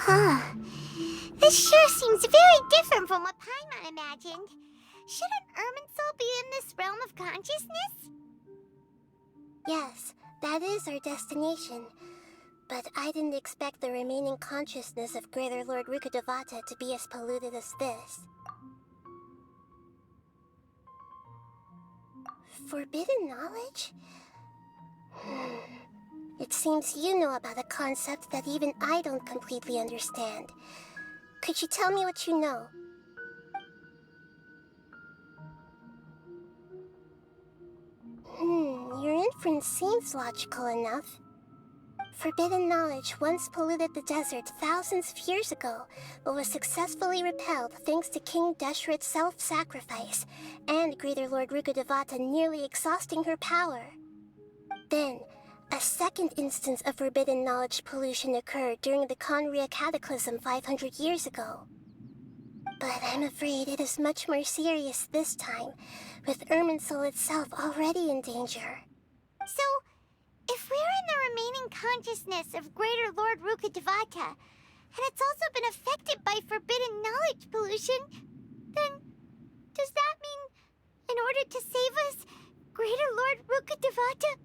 Huh. This sure seems very different from what Paimon imagined. Shouldn't Irminsul be in this realm of consciousness? Yes, that is our destination. But I didn't expect the remaining consciousness of Greater Lord Rukkhadevata to be as polluted as this. Forbidden knowledge? It seems you know about a concept that even I don't completely understand. Could you tell me what you know? Your inference seems logical enough. Forbidden knowledge once polluted the desert thousands of years ago, but was successfully repelled thanks to King Deshret's self-sacrifice, and Greater Lord Rukkhadevata nearly exhausting her power. Then, a second instance of forbidden knowledge pollution occurred during the Conria Cataclysm 500 years ago. But I'm afraid it is much more serious this time, with Irminsul itself already in danger. So, if we're in the remaining consciousness of Greater Lord Rukkhadevata, and it's also been affected by forbidden knowledge pollution, then does that mean, in order to save us, Greater Lord Rukkhadevata?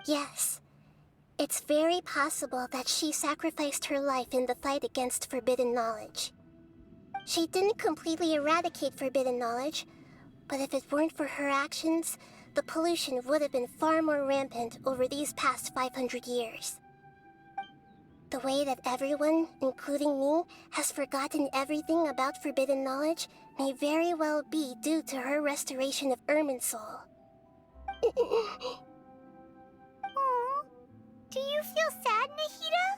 Yes. It's very possible that she sacrificed her life in the fight against forbidden knowledge. She didn't completely eradicate forbidden knowledge, but if it weren't for her actions, the pollution would have been far more rampant over these past 500 years. The way that everyone, including me, has forgotten everything about forbidden knowledge may very well be due to her restoration of Irminsul. Oh, do you feel sad, Nahida?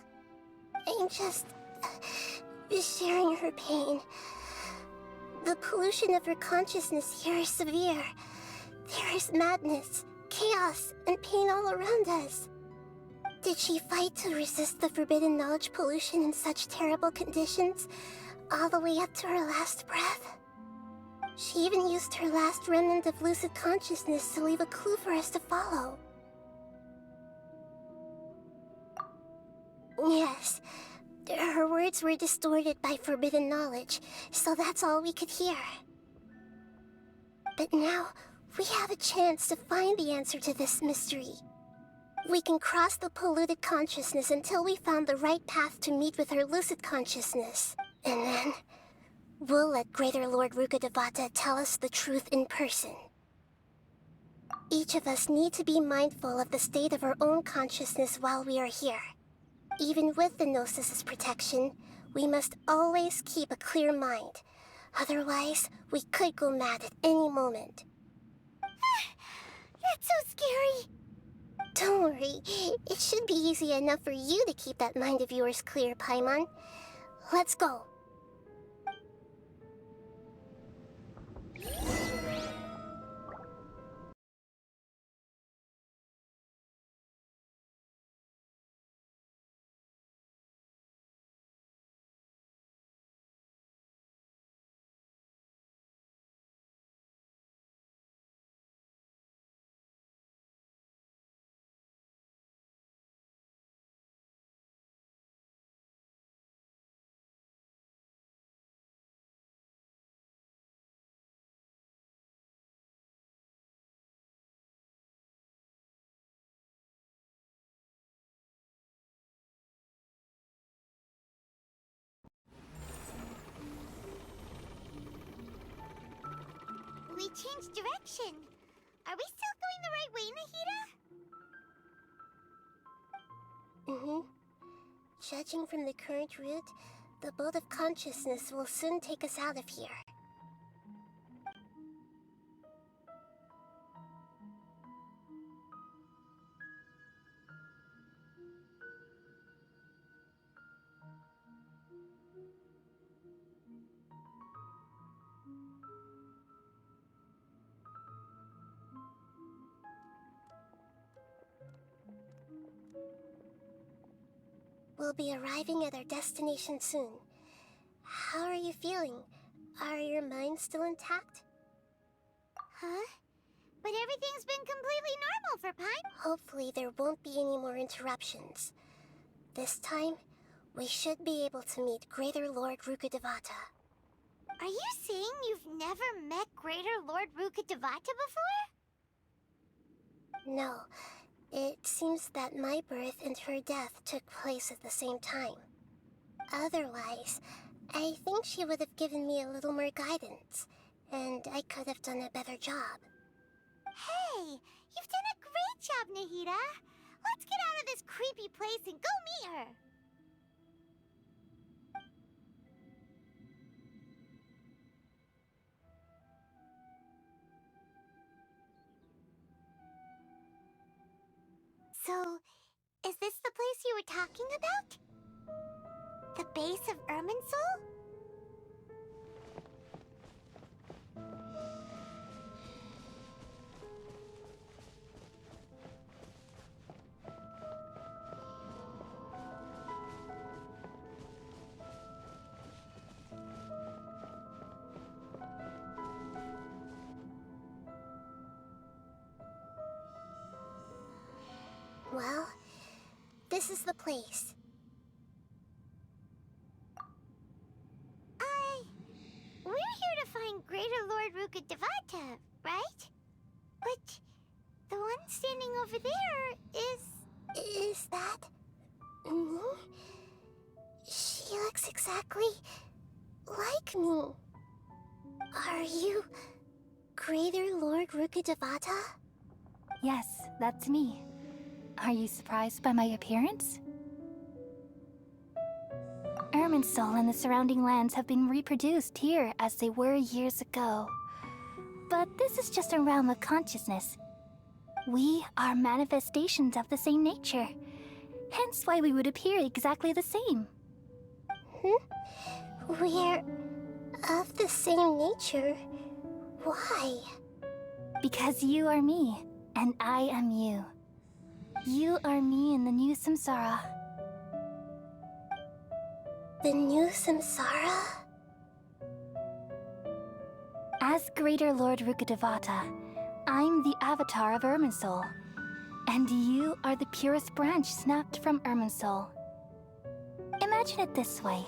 I'm just sharing her pain. The pollution of her consciousness here is severe. There is madness, chaos, and pain all around us. Did she fight to resist the forbidden knowledge pollution in such terrible conditions, all the way up to her last breath? She even used her last remnant of lucid consciousness to leave a clue for us to follow. Yes, her words were distorted by forbidden knowledge, so that's all we could hear. But now, we have a chance to find the answer to this mystery. We can cross the polluted consciousness until we found the right path to meet with her lucid consciousness. And then, we'll let Greater Lord Rukkhadevata tell us the truth in person. Each of us need to be mindful of the state of our own consciousness while we are here. Even with the Gnosis' protection, we must always keep a clear mind. Otherwise, we could go mad at any moment. That's so scary. Don't worry, it should be easy enough for you to keep that mind of yours clear, Paimon. Let's go. We changed direction. Are we still going the right way, Nahida? Judging from the current route, the boat of consciousness will soon take us out of here. We'll be arriving at our destination soon. How are you feeling? Are your minds still intact? Huh? But everything's been completely normal for Paimon. Hopefully there won't be any more interruptions. This time, we should be able to meet Greater Lord Rukkhadevata. Are you saying you've never met Greater Lord Rukkhadevata before? No, it seems that my birth and her death took place at the same time. Otherwise, I think she would have given me a little more guidance, and I could have done a better job. Hey, you've done a great job, Nahida. Let's get out of this creepy place and go meet her. So, is this the place you were talking about? The base of Irminsul? Well, this is the place. We're here to find Greater Lord Rukkhadevata, right? But the one standing over there is... Is that... me? She looks exactly like me. Are you Greater Lord Rukkhadevata? Yes, that's me. Are you surprised by my appearance? Irminsul and the surrounding lands have been reproduced here as they were years ago. But this is just a realm of consciousness. We are manifestations of the same nature. Hence why we would appear exactly the same. We're of the same nature. Why? Because you are me, and I am you. You are me in the new samsara. The new samsara? As Greater Lord Rukkhadevata, I'm the avatar of Irminsul. And you are the purest branch snapped from Irminsul. Imagine it this way.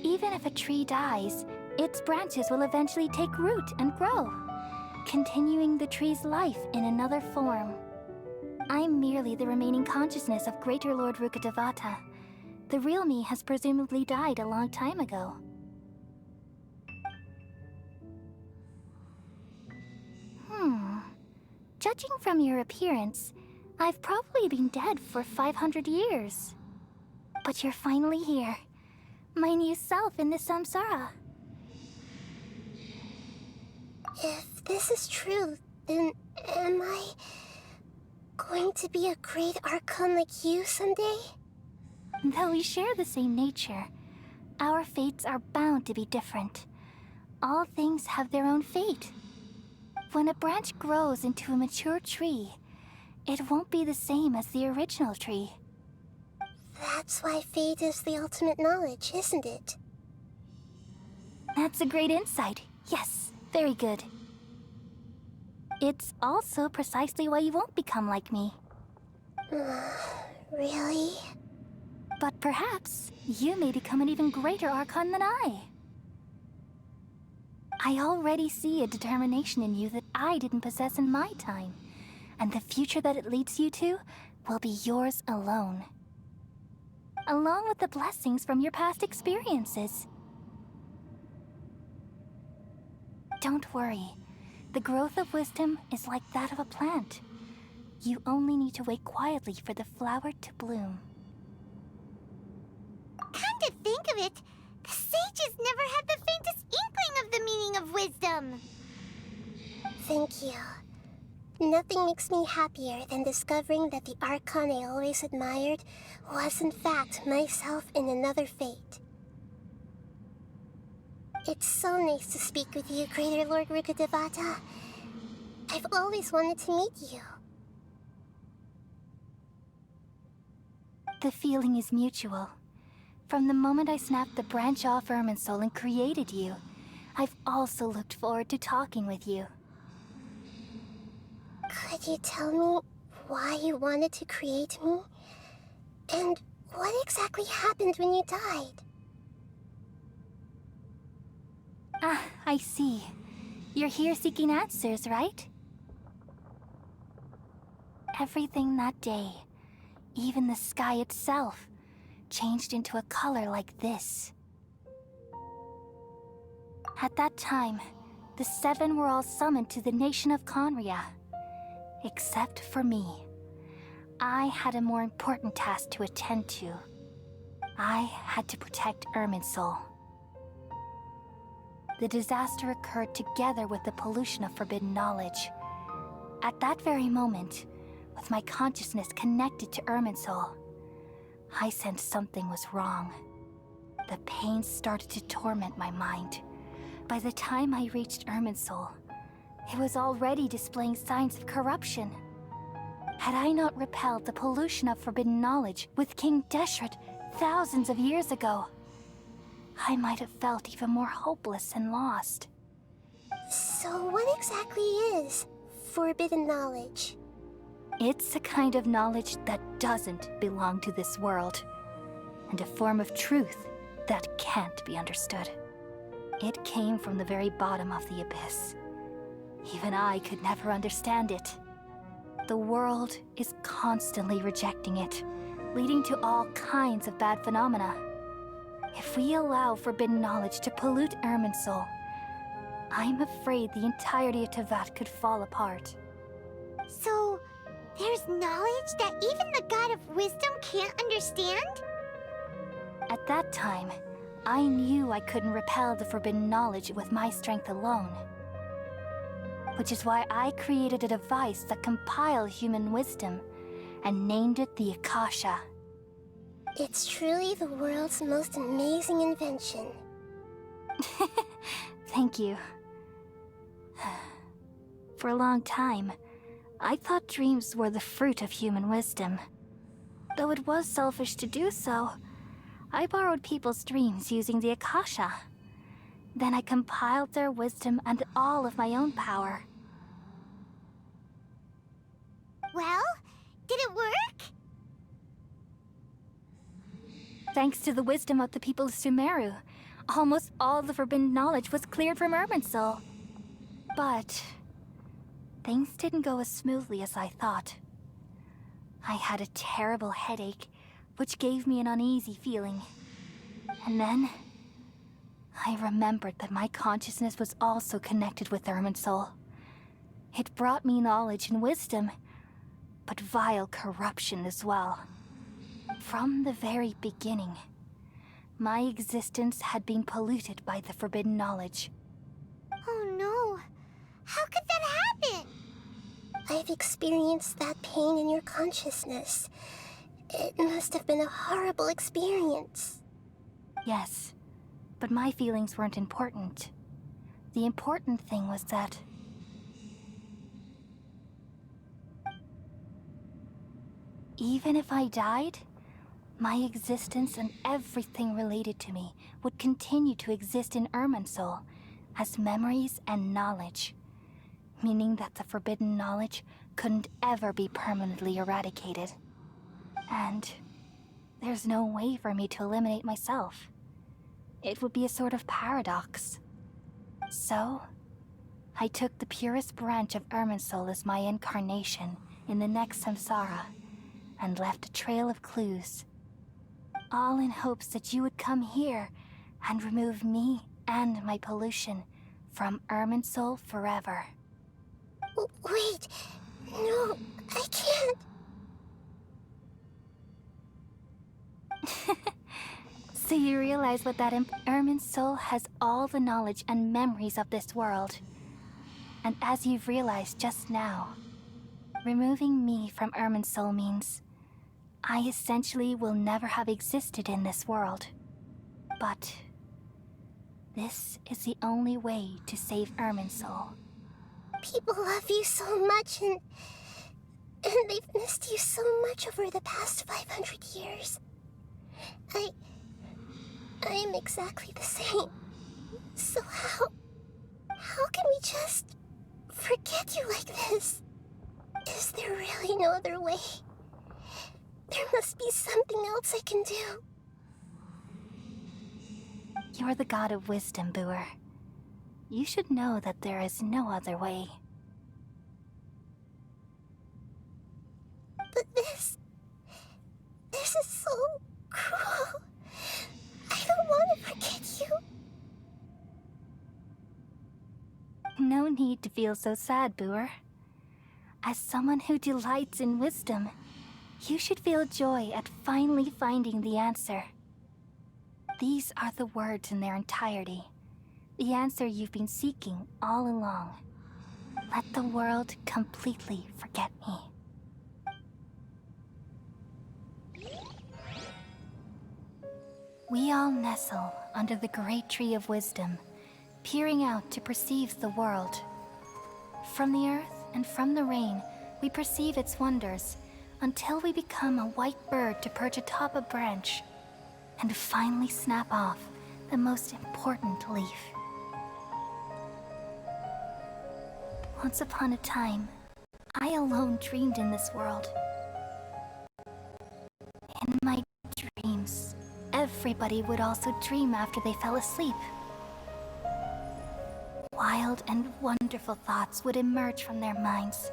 Even if a tree dies, its branches will eventually take root and grow, continuing the tree's life in another form. I'm merely the remaining consciousness of Greater Lord Rukkhadevata. The real me has presumably died a long time ago. Judging from your appearance, I've probably been dead for 500 years. But you're finally here. My new self in the samsara. If this is true, then am I going to be a great Archon like you someday? Though we share the same nature, our fates are bound to be different. All things have their own fate. When a branch grows into a mature tree, it won't be the same as the original tree. That's why fate is the ultimate knowledge, isn't it? That's a great insight. Yes, very good. It's also precisely why you won't become like me. Really? But perhaps you may become an even greater Archon than I. I already see a determination in you that I didn't possess in my time, and the future that it leads you to will be yours alone. Along with the blessings from your past experiences. Don't worry. The growth of wisdom is like that of a plant. You only need to wait quietly for the flower to bloom. Come to think of it, the sages never had the faintest inkling of the meaning of wisdom. Thank you. Nothing makes me happier than discovering that the Archon I always admired was in fact myself in another fate. It's so nice to speak with you, Greater Lord Rukkhadevata. I've always wanted to meet you. The feeling is mutual. From the moment I snapped the branch off Irminsul and created you, I've also looked forward to talking with you. Could you tell me why you wanted to create me? And What exactly happened when you died? Ah, I see. You're here seeking answers, right? Everything that day, even the sky itself, changed into a color like this. At that time, the seven were all summoned to the nation of Conria. Except for me. I had a more important task to attend to. I had to protect Irminsul. The disaster occurred together with the pollution of forbidden knowledge. At that very moment, with my consciousness connected to Irminsul, I sensed something was wrong. The pain started to torment my mind. By the time I reached Irminsul, it was already displaying signs of corruption. Had I not repelled the pollution of forbidden knowledge with King Deshret thousands of years ago, I might have felt even more hopeless and lost. So what exactly is forbidden knowledge? It's a kind of knowledge that doesn't belong to this world, and a form of truth that can't be understood. It came from the very bottom of the abyss. Even I could never understand it. The world is constantly rejecting it, leading to all kinds of bad phenomena. If we allow forbidden knowledge to pollute Irminsul, I'm afraid the entirety of Teyvat could fall apart. So, there's knowledge that even the God of Wisdom can't understand? At that time, I knew I couldn't repel the forbidden knowledge with my strength alone. Which is why I created a device that compiled human wisdom and named it the Akasha. It's truly the world's most amazing invention. Thank you. For a long time, I thought dreams were the fruit of human wisdom. Though it was selfish to do so, I borrowed people's dreams using the Akasha. Then I compiled their wisdom and all of my own power. Well, did it work? Thanks to the wisdom of the people of Sumeru, almost all the forbidden knowledge was cleared from Irminsul. But things didn't go as smoothly as I thought. I had a terrible headache, which gave me an uneasy feeling. And then I remembered that my consciousness was also connected with Irminsul. It brought me knowledge and wisdom, but vile corruption as well. From the very beginning, my existence had been polluted by the forbidden knowledge. Oh no. How could that happen? I've experienced that pain in your consciousness. It must have been a horrible experience. Yes, but my feelings weren't important. The important thing was that even if I died, my existence and everything related to me would continue to exist in Irminsul as memories and knowledge, meaning that the forbidden knowledge couldn't ever be permanently eradicated. And there's no way for me to eliminate myself. It would be a sort of paradox. So, I took the purest branch of Irminsul as my incarnation in the next samsara, and left a trail of clues. All in hopes that you would come here and remove me and my pollution from Irminsul forever. Wait, no, I can't. So you realize what that Irminsul has all the knowledge and memories of this world. And as you've realized just now, removing me from Irminsul means I essentially will never have existed in this world. But this is the only way to save Irminsul. People love you so much, and they've missed you so much over the past 500 years. I am exactly the same. So how can we just forget you like this? Is there really no other way? There must be something else I can do. You're the god of wisdom, Booer. You should know that there is no other way. But this is so cruel. I don't want to forget you. No need to feel so sad, Booer. As someone who delights in wisdom, you should feel joy at finally finding the answer. These are the words in their entirety. The answer you've been seeking all along. Let the world completely forget me. We all nestle under the great tree of wisdom, peering out to perceive the world. From the earth and from the rain, we perceive its wonders, until we become a white bird to perch atop a branch, and finally snap off the most important leaf. Once upon a time, I alone dreamed in this world. In my dreams, everybody would also dream after they fell asleep. Wild and wonderful thoughts would emerge from their minds.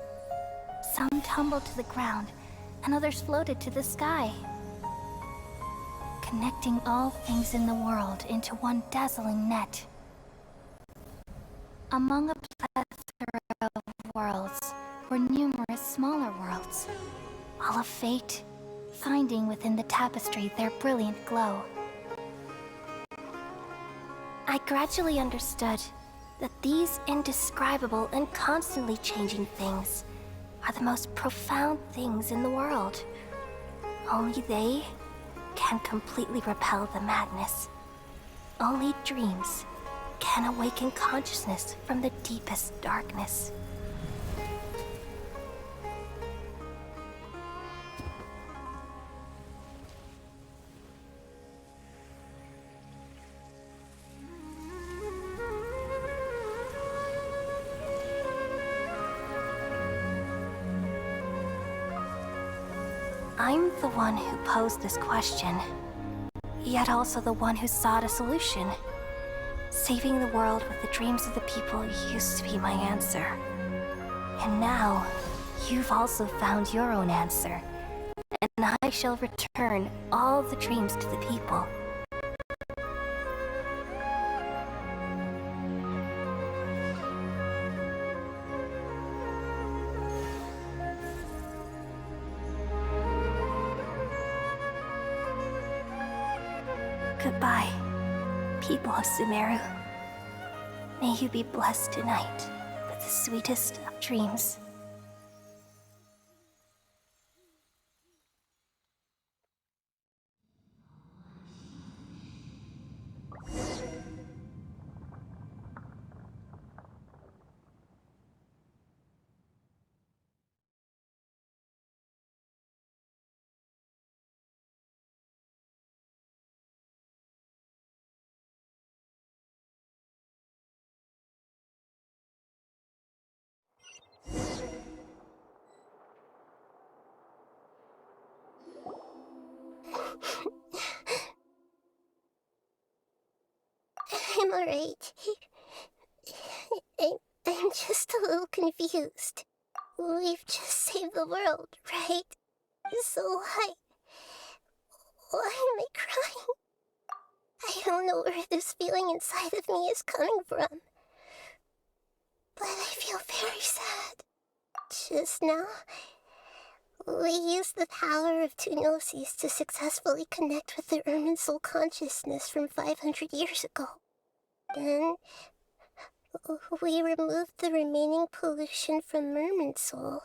Some tumbled to the ground, and others floated to the sky, connecting all things in the world into one dazzling net. Among a plethora of worlds were numerous smaller worlds, all of fate, finding within the tapestry their brilliant glow. I gradually understood that these indescribable and constantly changing things are the most profound things in the world. Only they can completely repel the madness. Only dreams can awaken consciousness from the deepest darkness. I'm the one who posed this question, yet also the one who sought a solution. Saving the world with the dreams of the people used to be my answer. And now, you've also found your own answer, and I shall return all the dreams to the people. Goodbye, people of Sumeru. May you be blessed tonight with the sweetest of dreams. I'm alright. I'm just a little confused. We've just saved the world, right? So why am I crying? I don't know where this feeling inside of me is coming from. But I feel very sad. Just now, we used the power of two gnosis to successfully connect with the Irminsul consciousness from 500 years ago. Then, we removed the remaining pollution from Irminsul.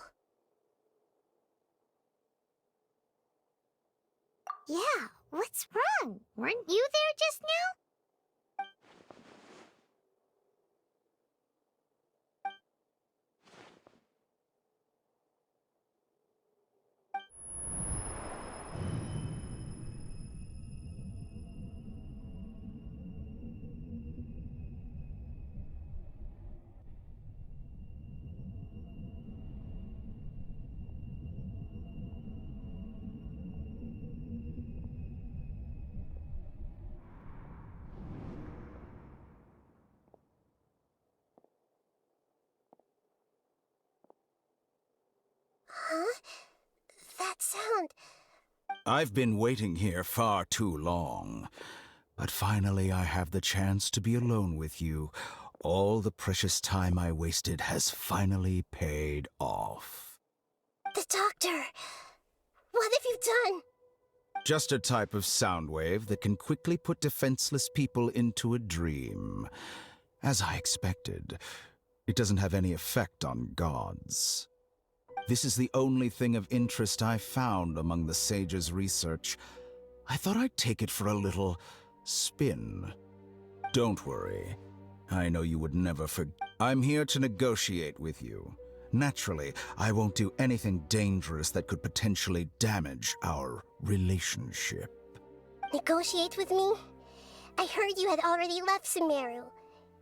Yeah, what's wrong? Weren't you there just now? Huh? That sound... I've been waiting here far too long. But finally I have the chance to be alone with you. All the precious time I wasted has finally paid off. The doctor! What have you done? Just a type of sound wave that can quickly put defenseless people into a dream. As I expected, it doesn't have any effect on gods. This is the only thing of interest I found among the sage's research. I thought I'd take it for a little spin. Don't worry. I know you would never forget. I'm here to negotiate with you. Naturally, I won't do anything dangerous that could potentially damage our relationship. Negotiate with me? I heard you had already left Sumeru.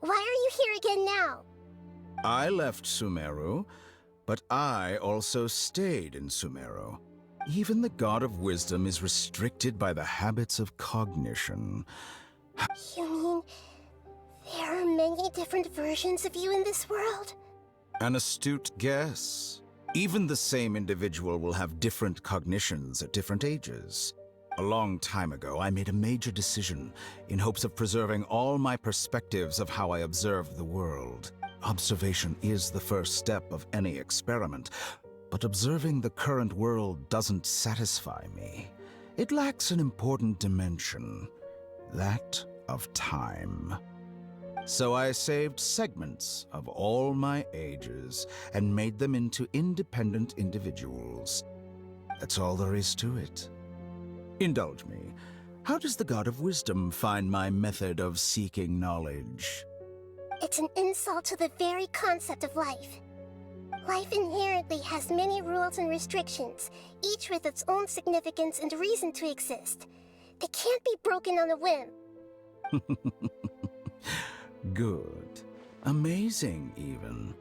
Why are you here again now? I left Sumeru, but I also stayed in Sumeru. Even the God of Wisdom is restricted by the habits of cognition. You mean there are many different versions of you in this world? An astute guess. Even the same individual will have different cognitions at different ages. A long time ago, I made a major decision in hopes of preserving all my perspectives of how I observe the world. Observation is the first step of any experiment, but observing the current world doesn't satisfy me. It lacks an important dimension, that of time. So I saved segments of all my ages and made them into independent individuals. That's all there is to it. Indulge me. How does the God of Wisdom find my method of seeking knowledge? It's an insult to the very concept of life. Life inherently has many rules and restrictions, each with its own significance and reason to exist. They can't be broken on a whim. Good. Amazing, even.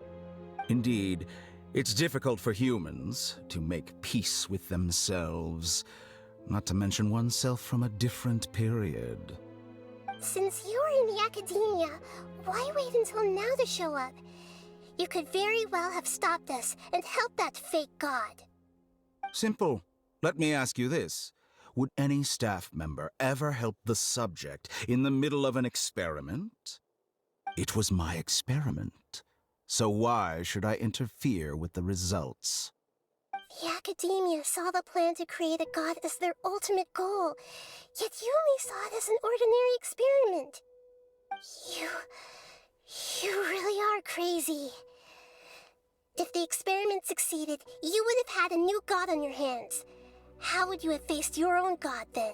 Indeed, it's difficult for humans to make peace with themselves, not to mention oneself from a different period. Since you're in the academia, why wait until now to show up? You could very well have stopped us and helped that fake god. Simple. Let me ask you this. Would any staff member ever help the subject in the middle of an experiment? It was my experiment, so why should I interfere with the results? The academia saw the plan to create a god as their ultimate goal, yet you only saw it as an ordinary experiment. You really are crazy. If the experiment succeeded, you would have had a new god on your hands. How would you have faced your own god then?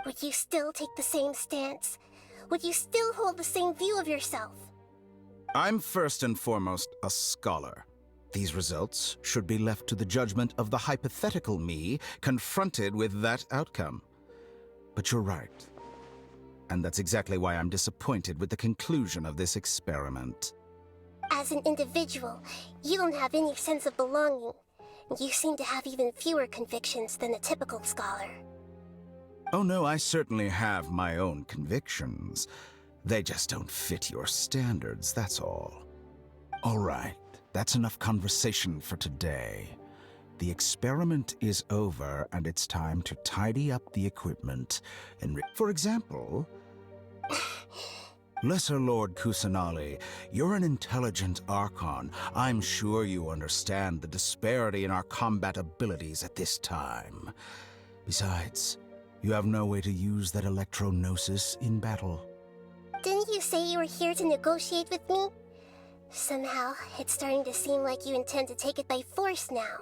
Would you still take the same stance? Would you still hold the same view of yourself? I'm first and foremost a scholar. These results should be left to the judgment of the hypothetical me confronted with that outcome. But you're right. And that's exactly why I'm disappointed with the conclusion of this experiment. As an individual, you don't have any sense of belonging. You seem to have even fewer convictions than a typical scholar. Oh no, I certainly have my own convictions. They just don't fit your standards, that's all. All right, that's enough conversation for today. The experiment is over, and it's time to tidy up the equipment and for example, Lesser Lord Kusanali, you're an intelligent Archon. I'm sure you understand the disparity in our combat abilities at this time. Besides, you have no way to use that electro-gnosis in battle. Didn't you say you were here to negotiate with me? Somehow, it's starting to seem like you intend to take it by force now.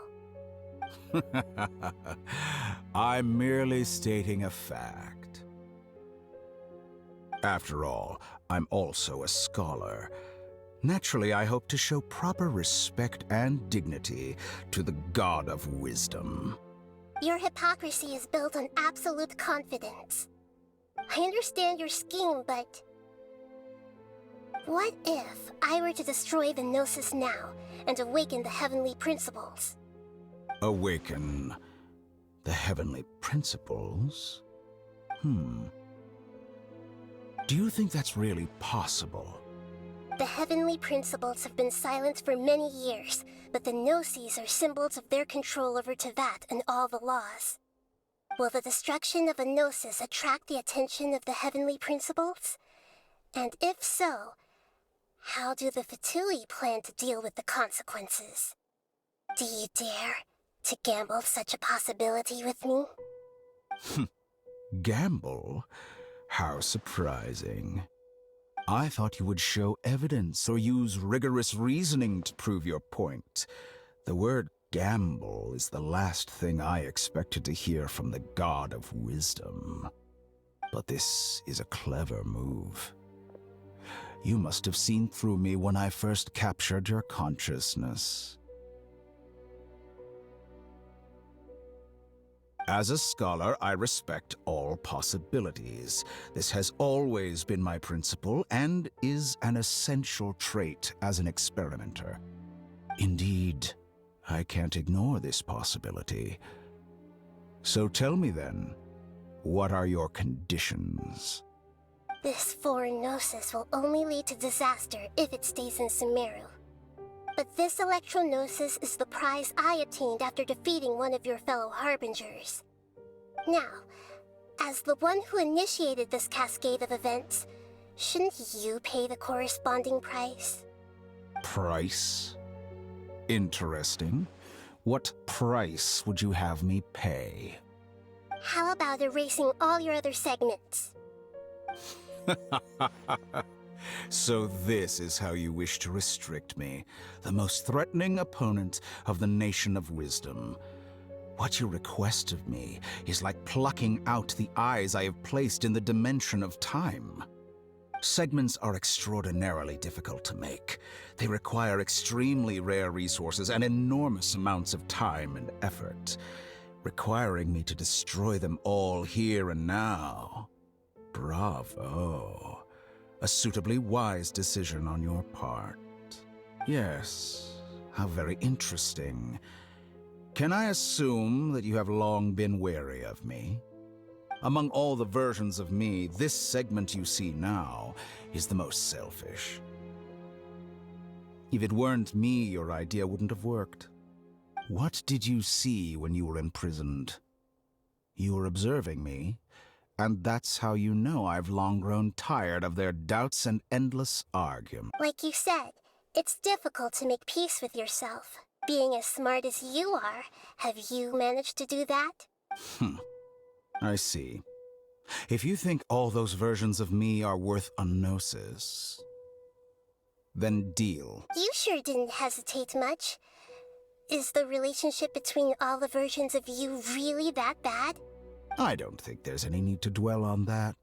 I'm merely stating a fact. After all, I'm also a scholar. Naturally, I hope to show proper respect and dignity to the God of Wisdom. Your hypocrisy is built on absolute confidence. I understand your scheme, but... what if I were to destroy the Gnosis now and awaken the heavenly principles? Awaken the heavenly principles? Do you think that's really possible? The heavenly principles have been silent for many years, but the Gnosis are symbols of their control over Tevat and all the laws. Will the destruction of a Gnosis attract the attention of the heavenly principles? And if so, how do the Fatui plan to deal with the consequences? Do you dare to gamble such a possibility with me? Gamble? How surprising. I thought you would show evidence or use rigorous reasoning to prove your point. The word gamble is the last thing I expected to hear from the god of wisdom. But this is a clever move. You must have seen through me when I first captured your consciousness. As a scholar, I respect all possibilities. This has always been my principle and is an essential trait as an experimenter. Indeed, I can't ignore this possibility. So tell me then, what are your conditions? This foreign Gnosis will only lead to disaster if it stays in Sumeru. But this Electro-Gnosis is the prize I obtained after defeating one of your fellow Harbingers. Now, as the one who initiated this cascade of events, shouldn't you pay the corresponding price? Price? Interesting. What price would you have me pay? How about erasing all your other segments? So this is how you wish to restrict me, the most threatening opponent of the Nation of Wisdom. What you request of me is like plucking out the eyes I have placed in the dimension of time. Segments are extraordinarily difficult to make. They require extremely rare resources and enormous amounts of time and effort, requiring me to destroy them all here and now. Bravo. A suitably wise decision on your part. Yes, how very interesting. Can I assume that you have long been wary of me? Among all the versions of me, this segment you see now is the most selfish. If it weren't me, your idea wouldn't have worked. What did you see when you were imprisoned? You were observing me, and that's how you know I've long grown tired of their doubts and endless argument. Like you said, it's difficult to make peace with yourself. Being as smart as you are, have you managed to do that? I see. If you think all those versions of me are worth a gnosis, then deal. You sure didn't hesitate much. Is the relationship between all the versions of you really that bad? I don't think there's any need to dwell on that.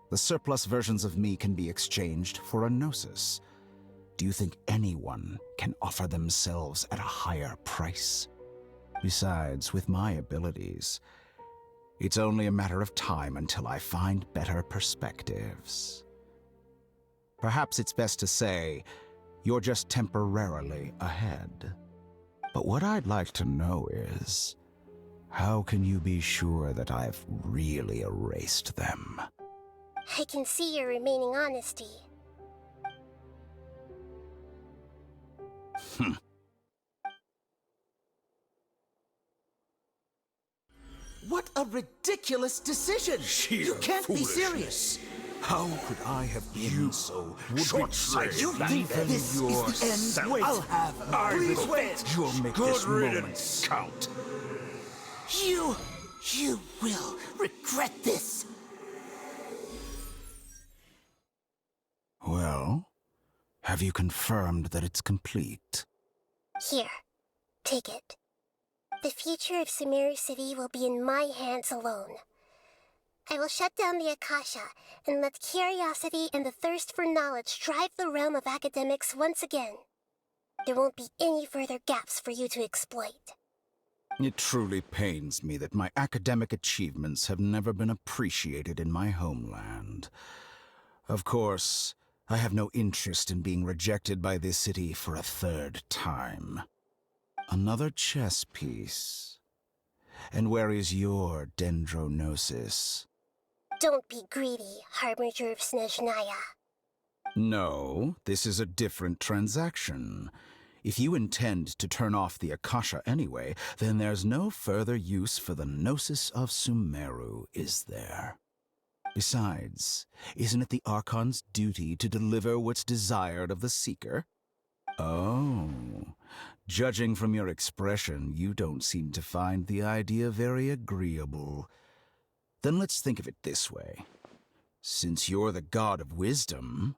The surplus versions of me can be exchanged for a gnosis. Do you think anyone can offer themselves at a higher price? Besides, with my abilities, it's only a matter of time until I find better perspectives. Perhaps it's best to say, you're just temporarily ahead. But what I'd like to know is, how can you be sure that I've really erased them? I can see your remaining honesty. What a ridiculous decision! You can't be serious! How could I have been so short-sighted? You think this is the end? Wait. I'll have... Please wait! You'll make this moment count. You will regret this! Well, have you confirmed that it's complete? Here, take it. The future of Sumeru City will be in my hands alone. I will shut down the Akasha and let curiosity and the thirst for knowledge drive the realm of academics once again. There won't be any further gaps for you to exploit. It truly pains me that my academic achievements have never been appreciated in my homeland. Of course, I have no interest in being rejected by this city for a third time. Another chess piece. And where is your dendronosis? Don't be greedy, Harbinger of Snezhnaya. No, this is a different transaction. If you intend to turn off the Akasha anyway, then there's no further use for the Gnosis of Sumeru, is there? Besides, isn't it the Archon's duty to deliver what's desired of the Seeker? Oh, judging from your expression, you don't seem to find the idea very agreeable. Then let's think of it this way. Since you're the god of wisdom,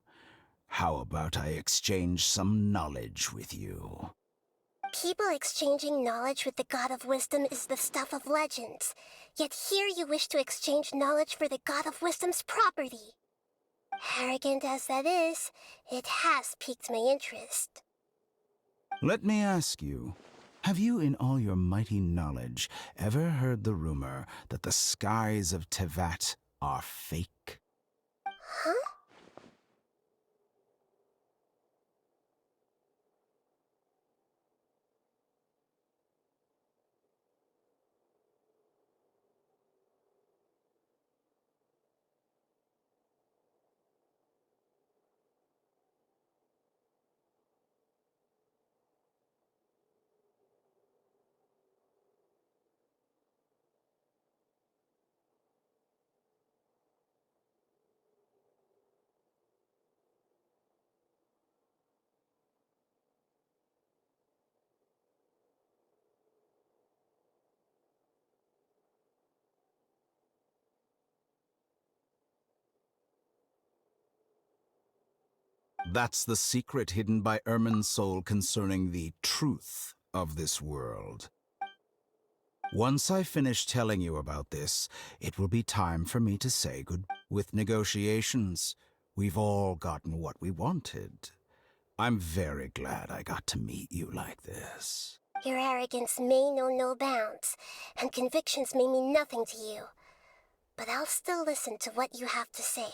how about I exchange some knowledge with you? People exchanging knowledge with the god of wisdom is the stuff of legends. Yet here you wish to exchange knowledge for the god of wisdom's property. Arrogant as that is, it has piqued my interest. Let me ask you, have you in all your mighty knowledge ever heard the rumor that the skies of Tevat are fake? Huh? That's the secret hidden by Irminsul concerning the truth of this world. Once I finish telling you about this, it will be time for me to say goodbye. With negotiations, we've all gotten what we wanted. I'm very glad I got to meet you like this. Your arrogance may know no bounds, and convictions may mean nothing to you. But I'll still listen to what you have to say.